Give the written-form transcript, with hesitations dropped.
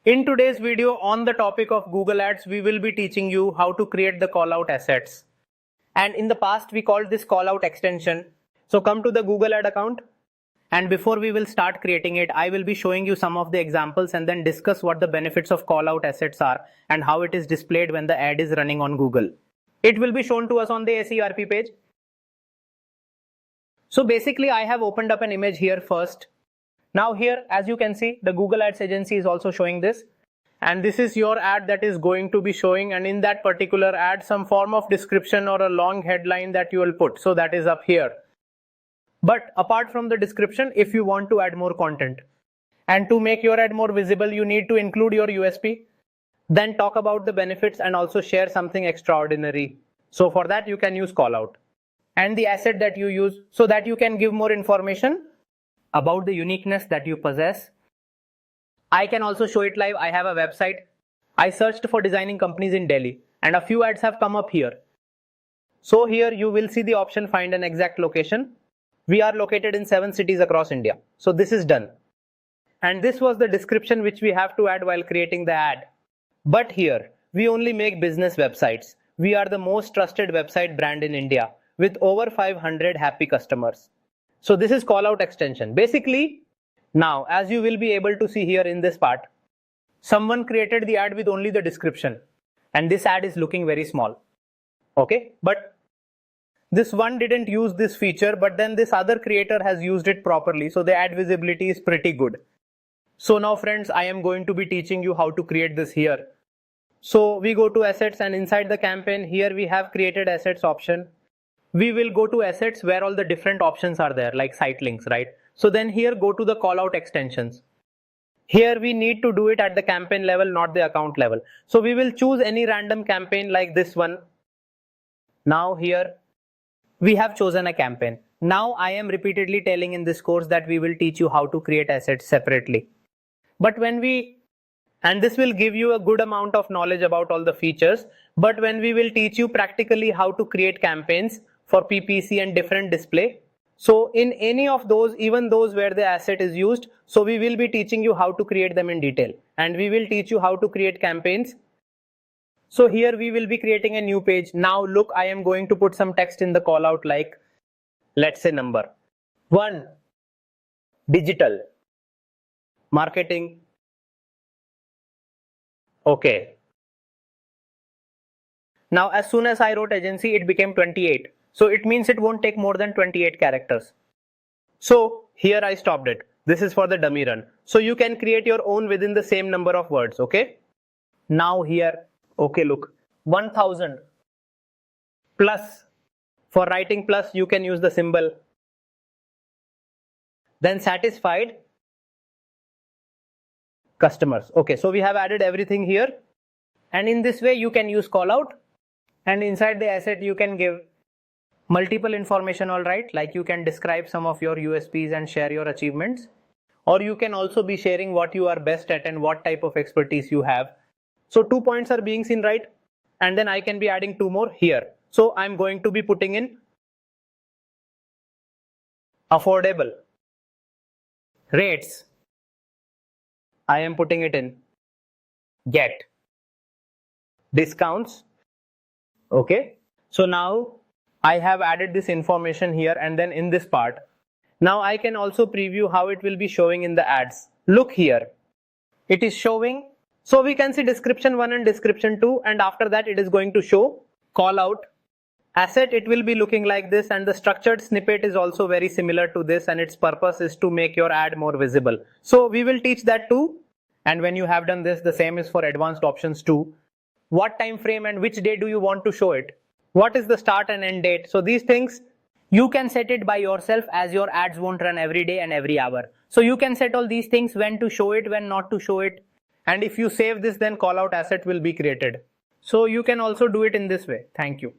In today's video on the topic of Google Ads, we will be teaching you how to create the callout assets. And in the past, we called this callout extension. So come to the Google Ad account. And before we will start creating it, I will be showing you some of the examples and then discuss what the benefits of callout assets are and how it is displayed when the ad is running on Google. It will be shown to us on the SERP page. So basically, I have opened up an image here first. Now here, as you can see, the Google Ads agency is also showing this. And this is your ad that is going to be showing, and in that particular ad, some form of description or a long headline that you will put. So that is up here. But apart from the description, if you want to add more content and to make your ad more visible, you need to include your USP, then talk about the benefits and also share something extraordinary. So for that, you can use callout and the asset that you use so that you can give more information about the uniqueness that you possess. I can also show it live. I have a website. I searched for designing companies in Delhi and a few ads have come up here. So here you will see the option find an exact location. We are located in 7 cities across India. So this is done. And this was the description which we have to add while creating the ad. But here we only make business websites. We are the most trusted website brand in India with over 500 happy customers. So this is callout extension. Basically, now as you will be able to see here in this part, someone created the ad with only the description and this ad is looking very small. Okay, but this one didn't use this feature, but then this other creator has used it properly. So the ad visibility is pretty good. So now friends, I am going to be teaching you how to create this here. So we go to assets and inside the campaign, here we have created assets option. We will go to assets where all the different options are there, like site links, right? So then here go to the callout extensions. Here we need to do it at the campaign level, not the account level. So we will choose any random campaign like this one. Now here we have chosen a campaign. Now I am repeatedly telling in this course that we will teach you how to create assets separately. But and this will give you a good amount of knowledge about all the features. But when we will teach you practically how to create campaigns for PPC and different display. So in any of those, even those where the asset is used, so we will be teaching you how to create them in detail. And we will teach you how to create campaigns. So here we will be creating a new page. Now look, I am going to put some text in the callout like, let's say number 1, digital, marketing. Okay. Now as soon as I wrote agency, it became 28. So it means it won't take more than 28 characters. So here I stopped it. This is for the dummy run. So you can create your own within the same number of words. Okay. Now here, okay, look, 1000 plus. For writing plus, you can use the symbol. Then satisfied customers. Okay, so we have added everything here. And in this way, you can use callout. And inside the asset, you can give multiple information, all right, like you can describe some of your USPs and share your achievements, or you can also be sharing what you are best at and what type of expertise you have. So 2 points are being seen, right? And then I can be adding 2 more here. So I'm going to be putting in affordable rates. I am putting it in get discounts. Okay. So now I have added this information here and then in this part. Now I can also preview how it will be showing in the ads. Look here. It is showing. So we can see description 1 and description 2 and after that it is going to show callout asset. It will be looking like this and the structured snippet is also very similar to this and its purpose is to make your ad more visible. So we will teach that too. And when you have done this, the same is for advanced options too. What time frame and which day do you want to show it? What is the start and end date? So these things, you can set it by yourself as your ads won't run every day and every hour. So you can set all these things, when to show it, when not to show it. And if you save this, then callout asset will be created. So you can also do it in this way. Thank you.